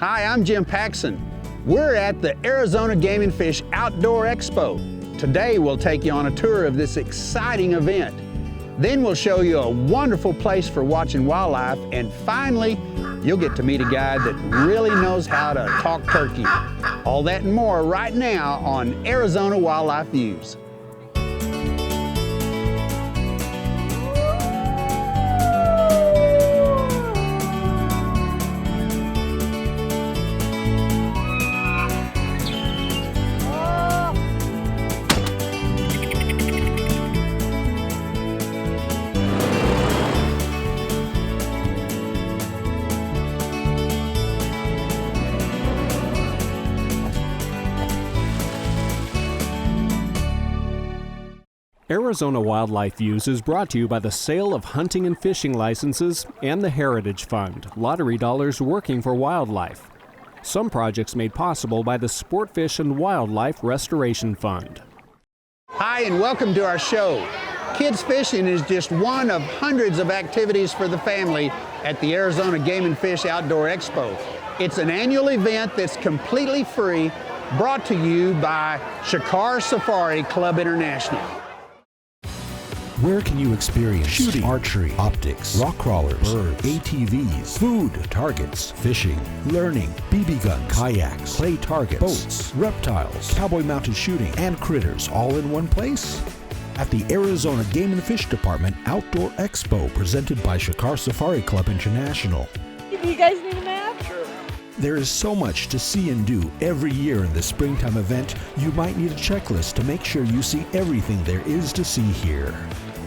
Hi, I'm Jim Paxson. We're at the Arizona Game and Fish Outdoor Expo. Today we'll take you on a tour of this exciting event. Then we'll show you a wonderful place for watching wildlife, and finally, you'll get to meet a guy that really knows how to talk turkey. All that and more right now on Arizona Wildlife Views. Arizona Wildlife Views is brought to you by the sale of hunting and fishing licenses and the Heritage Fund, lottery dollars working for wildlife. Some projects made possible by the Sport Fish and Wildlife Restoration Fund. Hi, and welcome to our show. Kids fishing is just one of hundreds of activities for the family at the Arizona Game and Fish Outdoor Expo. It's an annual event that's completely free, brought to you by Shakar Safari Club International. Where can you experience shooting, archery, optics, rock crawlers, birds, ATVs, food, targets, fishing, learning, BB guns, kayaks, clay targets, boats, reptiles, cowboy-mounted shooting, and critters all in one place? At the Arizona Game and Fish Department Outdoor Expo presented by Shakar Safari Club International. Do you guys need a map? Sure. There is so much to see and do every year in the springtime event, you might need a checklist to make sure you see everything there is to see here.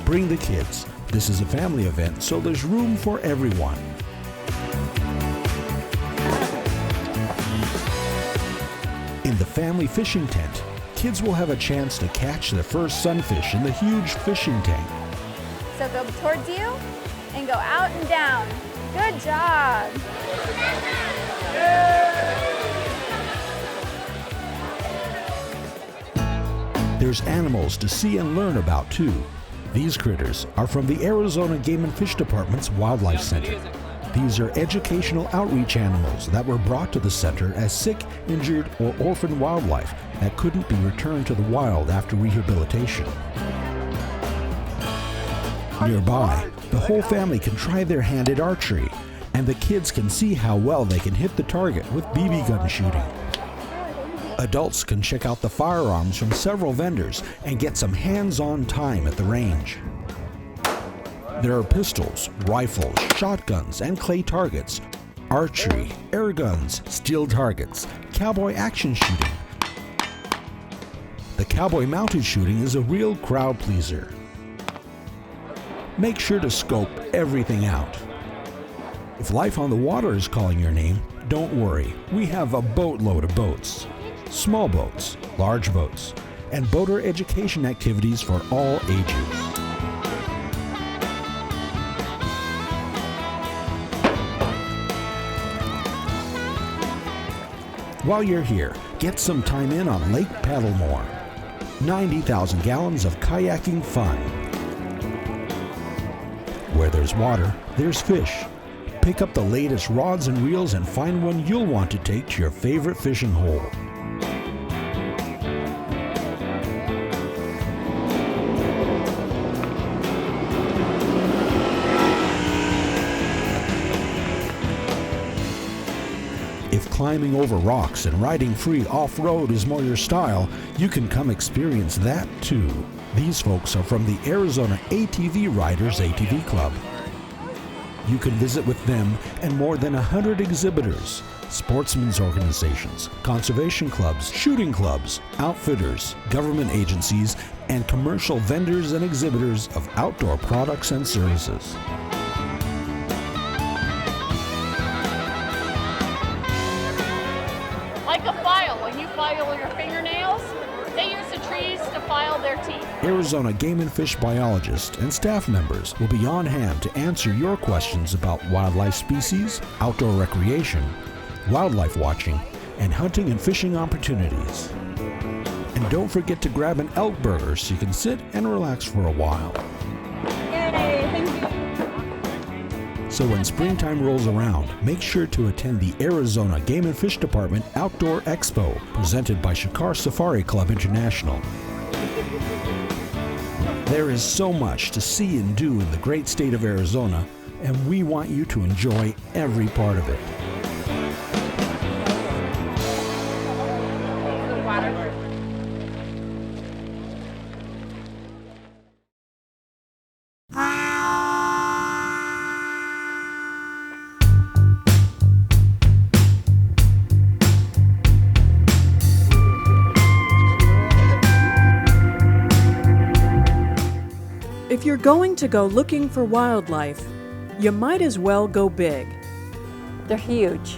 Bring the kids. This is a family event, so there's room for everyone. In the family fishing tent, kids will have a chance to catch their first sunfish in the huge fishing tank. So go towards you and go out and down. Good job. There's animals to see and learn about too. These critters are from the Arizona Game and Fish Department's Wildlife Center. These are educational outreach animals that were brought to the center as sick, injured, or orphaned wildlife that couldn't be returned to the wild after rehabilitation. Nearby, the whole family can try their hand at archery, and the kids can see how well they can hit the target with BB gun shooting. Adults can check out the firearms from several vendors and get some hands-on time at the range. There are pistols, rifles, shotguns, and clay targets, archery, air guns, steel targets, cowboy action shooting. The cowboy mounted shooting is a real crowd pleaser. Make sure to scope everything out. If life on the water is calling your name, don't worry, we have a boatload of boats. Small boats, large boats, and boater education activities for all ages. While you're here, get some time in on Lake Paddlemore. 90,000 gallons of kayaking fun. Where there's water, there's fish. Pick up the latest rods and reels and find one you'll want to take to your favorite fishing hole. If climbing over rocks and riding free off-road is more your style, you can come experience that too. These folks are from the Arizona ATV Riders ATV Club. You can visit with them and more than 100 exhibitors, sportsmen's organizations, conservation clubs, shooting clubs, outfitters, government agencies, and commercial vendors and exhibitors of outdoor products and services. Like a file, when you file your fingernails, they use the trees to file their teeth. Arizona Game and Fish biologists and staff members will be on hand to answer your questions about wildlife species, outdoor recreation, wildlife watching, and hunting and fishing opportunities. And don't forget to grab an elk burger so you can sit and relax for a while. Yay, thank you. So when springtime rolls around, make sure to attend the Arizona Game and Fish Department Outdoor Expo, presented by Shikar Safari Club International. There is so much to see and do in the great state of Arizona, and we want you to enjoy every part of it. If you're going to go looking for wildlife, you might as well go big. They're huge.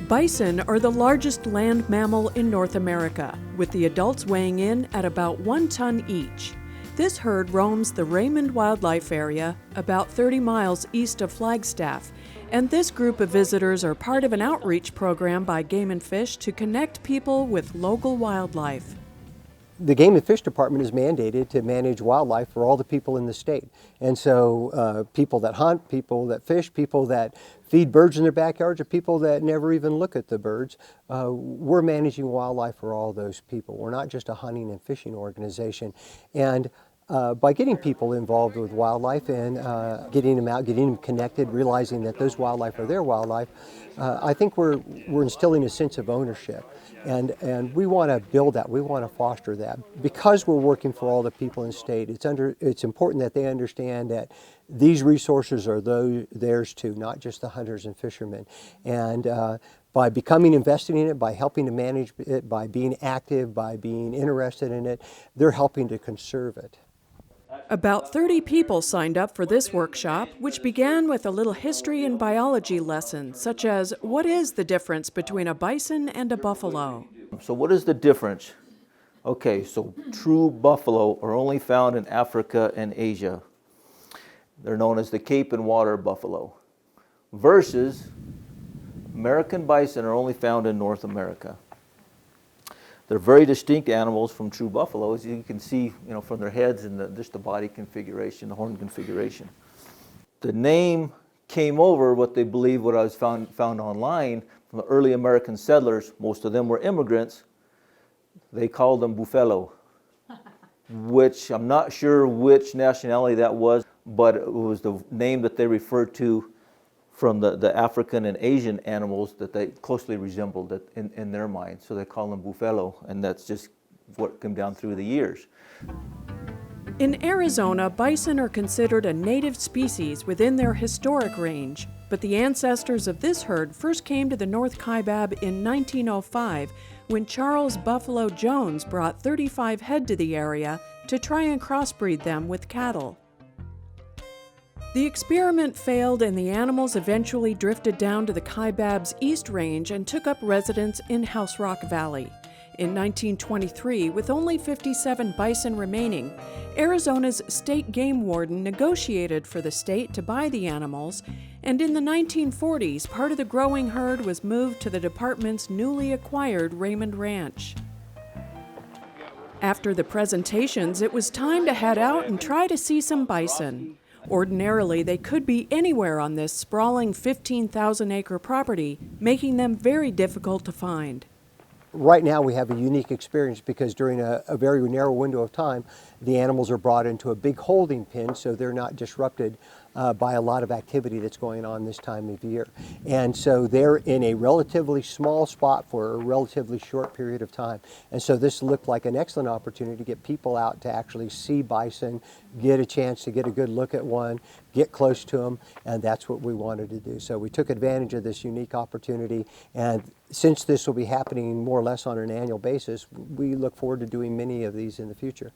Bison are the largest land mammal in North America, with the adults weighing in at about 1 ton each. This herd roams the Raymond Wildlife Area, about 30 miles east of Flagstaff, and this group of visitors are part of an outreach program by Game and Fish to connect people with local wildlife. The Game and Fish Department is mandated to manage wildlife for all the people in the state. And so people that hunt, people that fish, people that feed birds in their backyards, or people that never even look at the birds, we're managing wildlife for all those people. We're not just a hunting and fishing organization. And by getting people involved with wildlife and getting them out, getting them connected, realizing that those wildlife are their wildlife, I think we're instilling a sense of ownership. And we want to build that, we want to foster that. Because we're working for all the people in the state, it's important that they understand that these resources are theirs too, not just the hunters and fishermen. And by becoming invested in it, by helping to manage it, by being active, by being interested in it, they're helping to conserve it. About 30 people signed up for this workshop, which began with a little history and biology lesson, such as what is the difference between a bison and a buffalo? So what is the difference? Okay, so true buffalo are only found in Africa and Asia. They're known as the Cape and Water buffalo. Versus American bison are only found in North America. They're very distinct animals from true buffalo, as you can see, from their heads and just the body configuration, the horn configuration. The name came over what they believe, what I was found online from the early American settlers. Most of them were immigrants. They called them buffalo, which I'm not sure which nationality that was, but it was the name that they referred to from the African and Asian animals that they closely resembled in their mind. So they call them buffalo, and that's just what came down through the years. In Arizona, bison are considered a native species within their historic range, but the ancestors of this herd first came to the North Kaibab in 1905 when Charles Buffalo Jones brought 35 head to the area to try and crossbreed them with cattle. The experiment failed, and the animals eventually drifted down to the Kaibab's East Range and took up residence in House Rock Valley. In 1923, with only 57 bison remaining, Arizona's state game warden negotiated for the state to buy the animals, and in the 1940s, part of the growing herd was moved to the department's newly acquired Raymond Ranch. After the presentations, it was time to head out and try to see some bison. Ordinarily, they could be anywhere on this sprawling 15,000-acre property, making them very difficult to find. Right now we have a unique experience because during a very narrow window of time, the animals are brought into a big holding pen so they're not disrupted by a lot of activity that's going on this time of year. And so they're in a relatively small spot for a relatively short period of time. And so this looked like an excellent opportunity to get people out to actually see bison, get a chance to get a good look at one, get close to them, and that's what we wanted to do. So we took advantage of this unique opportunity, and since this will be happening more or less on an annual basis, we look forward to doing many of these in the future.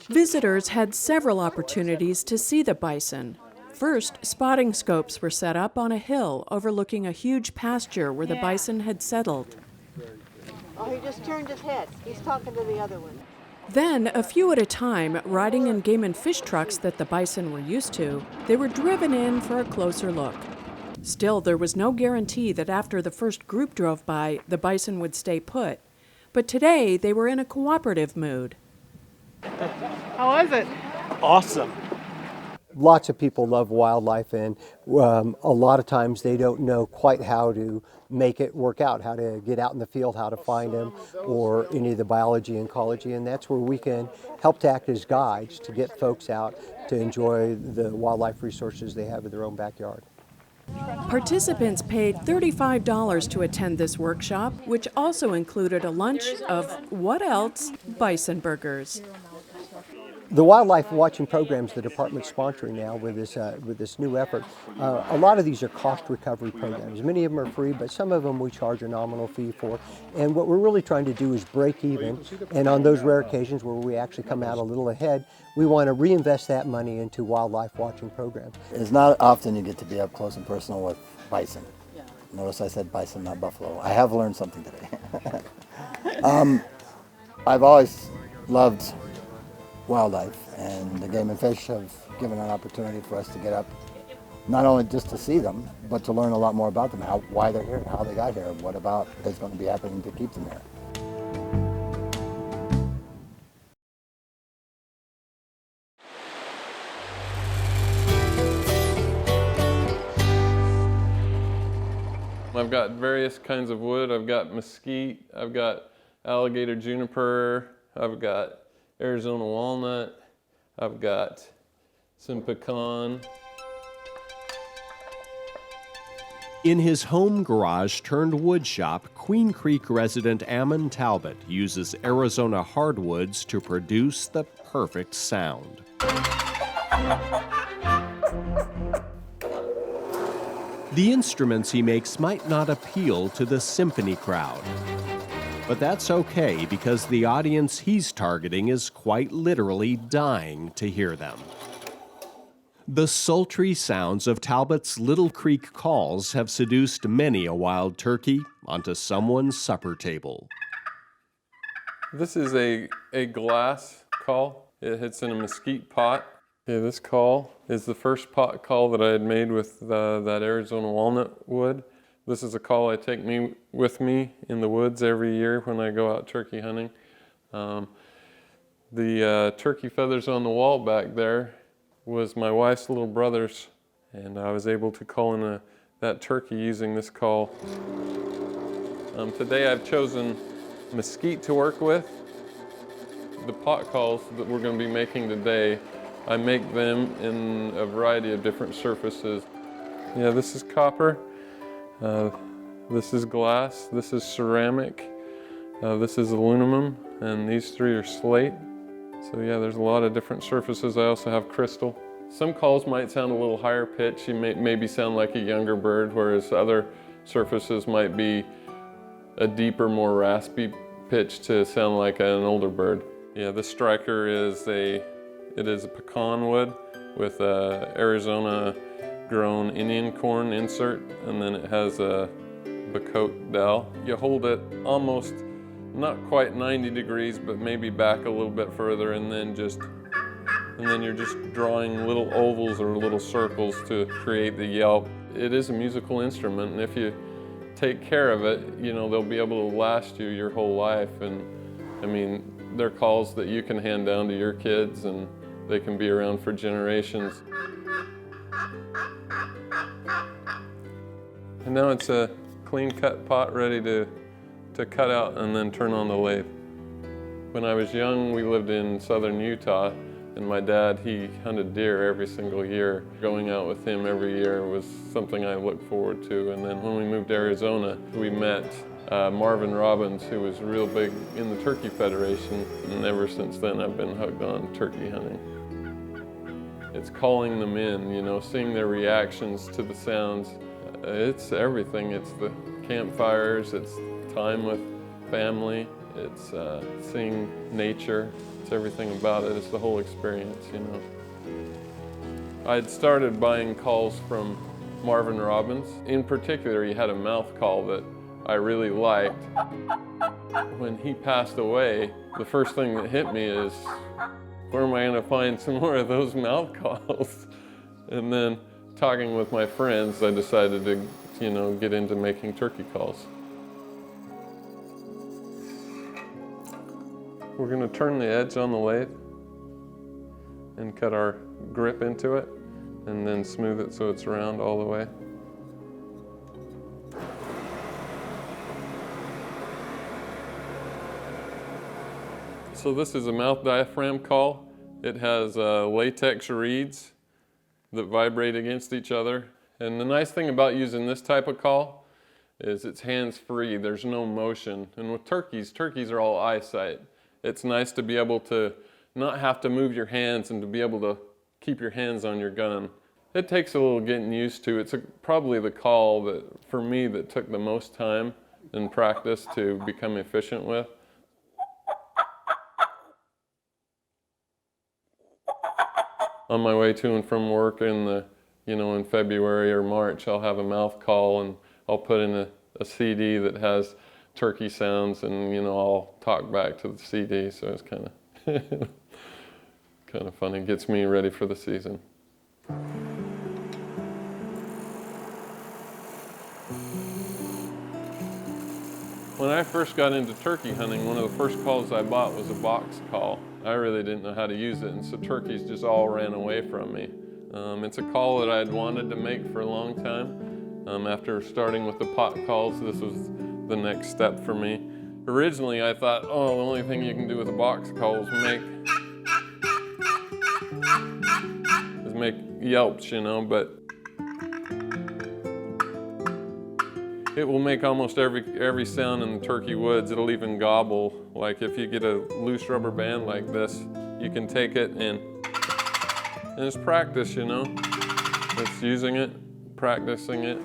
Visitors had several opportunities to see the bison. First, spotting scopes were set up on a hill overlooking a huge pasture where the bison had settled. Oh, he just turned his head. He's talking to the other one. Then, a few at a time, riding in game and fish trucks that the bison were used to, they were driven in for a closer look. Still, there was no guarantee that after the first group drove by, the bison would stay put. But today, they were in a cooperative mood. How was it? Awesome. lots of people love wildlife, and a lot of times they don't know quite how to make it work out, how to get out in the field, how to find them, or any of the biology and ecology, and that's where we can help to act as guides to get folks out to enjoy the wildlife resources they have in their own backyard. Participants paid $35 to attend this workshop, which also included a lunch of, what else? Bison burgers. The wildlife watching programs the department's sponsoring now with this new effort, a lot of these are cost recovery programs. Many of them are free, but some of them we charge a nominal fee for. And what we're really trying to do is break even. And on those rare occasions where we actually come out a little ahead, we want to reinvest that money into wildlife watching programs. It's not often you get to be up close and personal with bison. Notice I said bison, not buffalo. I have learned something today. I've always loved wildlife, and the Game and Fish have given an opportunity for us to get up, not only just to see them, but to learn a lot more about them, why they're here, how they got here, what about is going to be happening to keep them here. I've got various kinds of wood. I've got mesquite, I've got alligator juniper, I've got Arizona walnut, I've got some pecan. In his home garage turned wood shop, Queen Creek resident Ammon Talbot uses Arizona hardwoods to produce the perfect sound. The instruments he makes might not appeal to the symphony crowd. But that's okay, because the audience he's targeting is quite literally dying to hear them. The sultry sounds of Talbot's Little Creek calls have seduced many a wild turkey onto someone's supper table. This is a glass call. It hits in a mesquite pot. Yeah, this call is the first pot call that I had made with that Arizona walnut wood. This is a call I take with me in the woods every year when I go out turkey hunting. The turkey feathers on the wall back there was my wife's little brother's, and I was able to call in that turkey using this call. Today I've chosen mesquite to work with. The pot calls that we're going to be making today, I make them in a variety of different surfaces. Yeah, this is copper. This is glass, this is ceramic, this is aluminum, and these three are slate. So yeah, there's a lot of different surfaces. I also have crystal. Some calls might sound a little higher pitch. You maybe sound like a younger bird, whereas other surfaces might be a deeper, more raspy pitch to sound like an older bird. Yeah, this striker is a pecan wood with a Arizona grown Indian corn insert, and then it has a Bacote dowel. You hold it almost, not quite 90 degrees, but maybe back a little bit further, and then you're just drawing little ovals or little circles to create the yelp. It is a musical instrument, and if you take care of it, you know, they'll be able to last you your whole life. And I mean, they're calls that you can hand down to your kids, and they can be around for generations. And now it's a clean cut pot ready to cut out and then turn on the lathe. When I was young, we lived in southern Utah, and my dad, he hunted deer every single year. Going out with him every year was something I looked forward to. And then when we moved to Arizona, we met Marvin Robbins, who was real big in the Turkey Federation, and ever since then I've been hooked on turkey hunting. It's calling them in, you know, seeing their reactions to the sounds. It's everything. It's the campfires, it's time with family, it's seeing nature, it's everything about it. It's the whole experience, you know. I'd started buying calls from Marvin Robbins. In particular, he had a mouth call that I really liked. When he passed away, the first thing that hit me is, where am I going to find some more of those mouth calls? And then talking with my friends, I decided to, you know, get into making turkey calls. We're going to turn the edge on the lathe and cut our grip into it. and then smooth it so it's round all the way. So this is a mouth diaphragm call. It has latex reeds that vibrate against each other. And the nice thing about using this type of call is it's hands-free, there's no motion. And with turkeys are all eyesight. It's nice to be able to not have to move your hands and to be able to keep your hands on your gun. It takes a little getting used to. It's probably the call that, for me, that took the most time in practice to become efficient with. On my way to and from work in February or March, I'll have a mouth call and I'll put in a CD that has turkey sounds, and I'll talk back to the CD, so it's kind of funny. It gets me ready for the season. When I first got into turkey hunting, one of the first calls I bought was a box call. I really didn't know how to use it, and so turkeys just all ran away from me. It's a call that I had wanted to make for a long time. After starting with the pot calls, this was the next step for me. Originally, I thought, the only thing you can do with a box call is make yelps, but it will make almost every sound in the turkey woods. It'll even gobble. Like if you get a loose rubber band like this, you can take it and it's practice, It's using it, practicing it.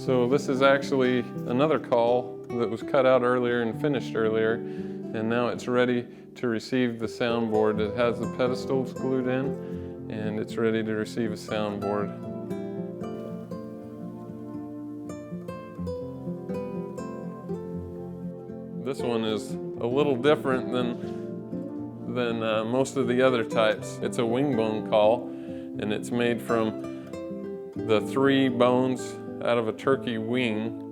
So this is actually another call that was cut out earlier and finished earlier, and now it's ready to receive the soundboard. It has the pedestals glued in, and it's ready to receive a soundboard. This one is a little different than most of the other types. It's a wing bone call, and it's made from the 3 bones out of a turkey wing.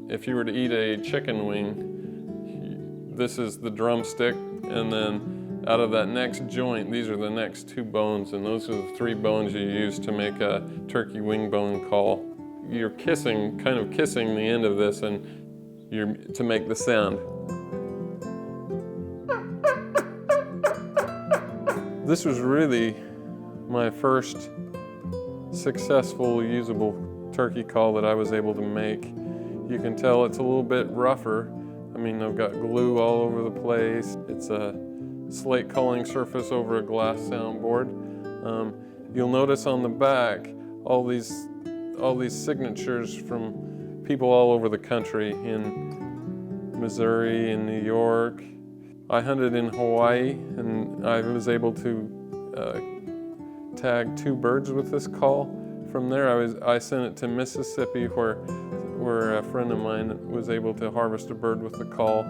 If you were to eat a chicken wing, this is the drumstick, and then out of that next joint, these are the next 2 bones, and those are the 3 bones you use to make a turkey wing bone call. You're kind of kissing the end of this, and to make the sound. This was really my first successful usable turkey call that I was able to make. You can tell it's a little bit rougher. I've got glue all over the place. It's a slate calling surface over a glass soundboard. You'll notice on the back all these signatures from people all over the country, in Missouri, in New York. I hunted in Hawaii, and I was able to tag 2 birds with this call. From there, I sent it to Mississippi, where a friend of mine was able to harvest a bird with the call.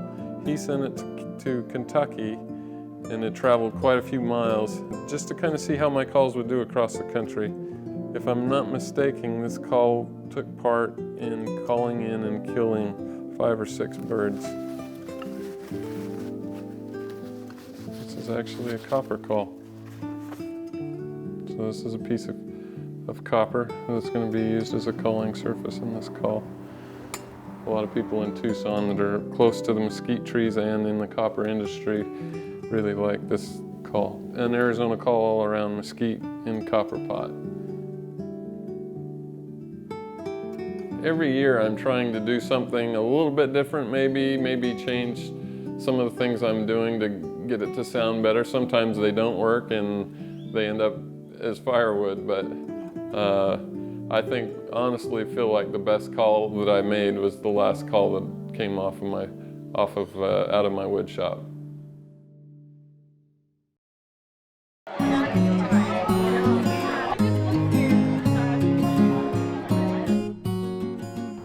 He sent it to Kentucky, and it traveled quite a few miles just to kind of see how my calls would do across the country. If I'm not mistaken, this call took part in calling in and killing 5 or 6 birds. This is actually a copper call. So this is a piece of copper that's going to be used as a calling surface in this call. A lot of people in Tucson that are close to the mesquite trees and in the copper industry really like this call. An Arizona call all around mesquite in copper pot. Every year I'm trying to do something a little bit different, maybe change some of the things I'm doing to get it to sound better. Sometimes they don't work and they end up as firewood, but I think, honestly, feel like the best call that I made was the last call that came out of my wood shop.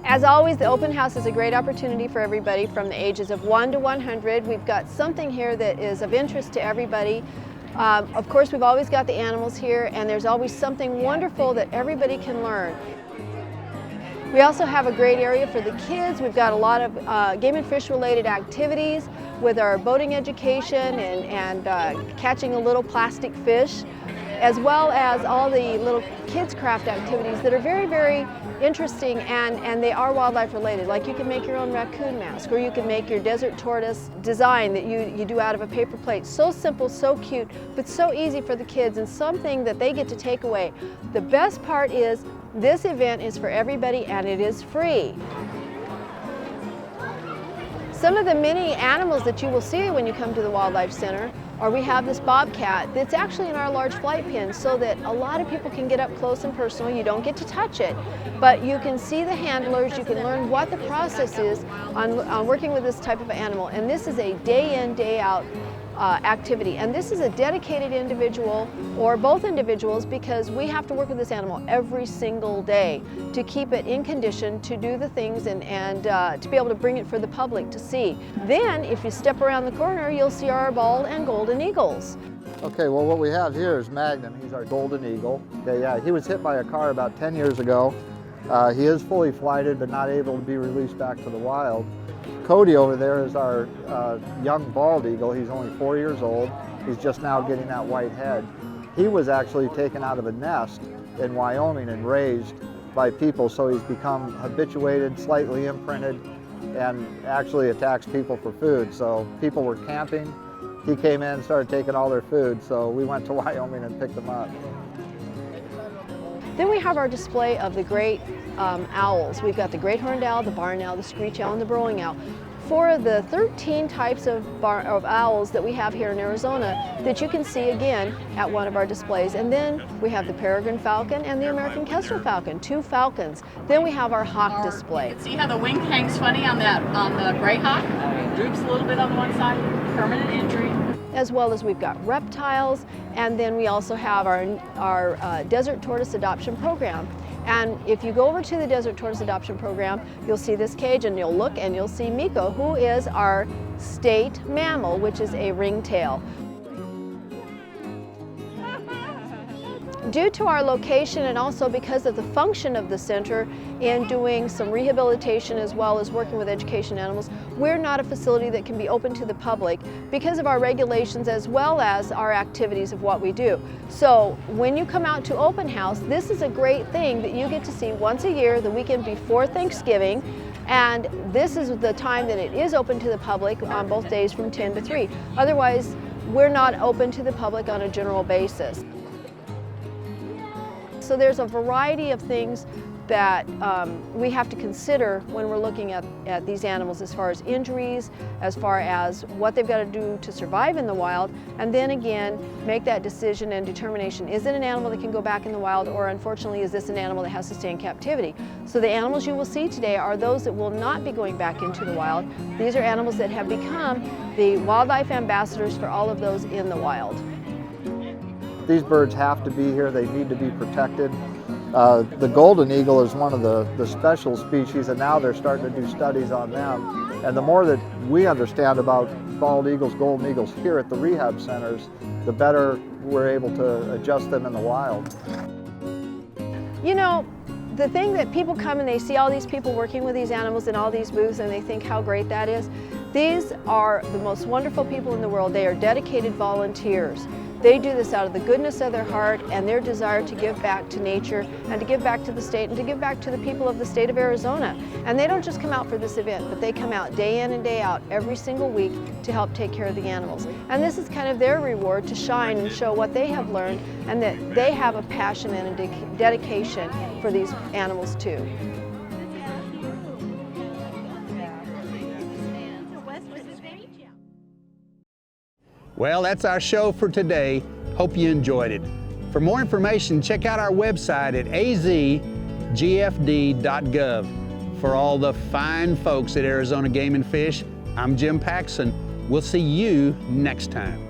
As always, the open house is a great opportunity for everybody from the ages of 1 to 100. We've got something here that is of interest to everybody. Of course, we've always got the animals here, and there's always something wonderful that everybody can learn. We also have a great area for the kids. We've got a lot of game and fish related activities with our boating education and catching a little plastic fish, as well as all the little kids craft activities that are very, very interesting, and they are wildlife related. Like you can make your own raccoon mask, or you can make your desert tortoise design that you do out of a paper plate. So simple, so cute, but so easy for the kids, and something that they get to take away. The best part is this event is for everybody and it is free. Some of the many animals that you will see when you come to the Wildlife Center are, we have this bobcat that's actually in our large flight pen, so that a lot of people can get up close and personal. You don't get to touch it, but you can see the handlers, you can learn what the process is on working with this type of animal. And this is a day in, day out activity. And this is a dedicated individual or both individuals, because we have to work with this animal every single day to keep it in condition to do the things and to be able to bring it for the public to see. Then if you step around the corner, you'll see our bald and golden eagles. Okay, well what we have here is Magnum. He's our golden eagle. Okay, yeah, he was hit by a car about 10 years ago. He is fully flighted but not able to be released back to the wild. Cody over there is our young bald eagle. He's only 4 years old. He's just now getting that white head. He was actually taken out of a nest in Wyoming and raised by people, so he's become habituated, slightly imprinted, and actually attacks people for food. So people were camping. He came in and started taking all their food, so we went to Wyoming and picked him up. Then we have our display of the great owls. We've got the great horned owl, the barn owl, the screech owl, and the burrowing owl. For the 13 types of owls that we have here in Arizona that you can see again at one of our displays. And then we have the peregrine falcon and the American kestrel falcon, 2 falcons. Then we have our hawk display. See how the wing hangs funny on the gray hawk? Droops a little bit on one side, permanent injury. As well as we've got reptiles, and then we also have our desert tortoise adoption program. And if you go over to the Desert Tortoise Adoption Program, you'll see this cage, and you'll look and you'll see Miko, who is our state mammal, which is a ringtail. Due to our location and also because of the function of the center in doing some rehabilitation as well as working with education animals, we're not a facility that can be open to the public because of our regulations as well as our activities of what we do. So when you come out to open house, this is a great thing that you get to see once a year, the weekend before Thanksgiving. And this is the time that it is open to the public on both days from 10 to 3. Otherwise, we're not open to the public on a general basis. So there's a variety of things that we have to consider when we're looking at these animals, as far as injuries, as far as what they've got to do to survive in the wild, and then again make that decision and determination. Is it an animal that can go back in the wild, or unfortunately is this an animal that has to stay in captivity? So the animals you will see today are those that will not be going back into the wild. These are animals that have become the wildlife ambassadors for all of those in the wild. These birds have to be here. They need to be protected. The golden eagle is one of the special species, and now they're starting to do studies on them. And the more that we understand about bald eagles, golden eagles here at the rehab centers, the better we're able to adjust them in the wild. You know, the thing that people come and they see all these people working with these animals in all these booths, and they think how great that is. These are the most wonderful people in the world. They are dedicated volunteers. They do this out of the goodness of their heart and their desire to give back to nature and to give back to the state and to give back to the people of the state of Arizona. And they don't just come out for this event, but they come out day in and day out every single week to help take care of the animals. And this is kind of their reward, to shine and show what they have learned and that they have a passion and a dedication for these animals too. Well, that's our show for today. Hope you enjoyed it. For more information, check out our website at azgfd.gov. For all the fine folks at Arizona Game and Fish, I'm Jim Paxson. We'll see you next time.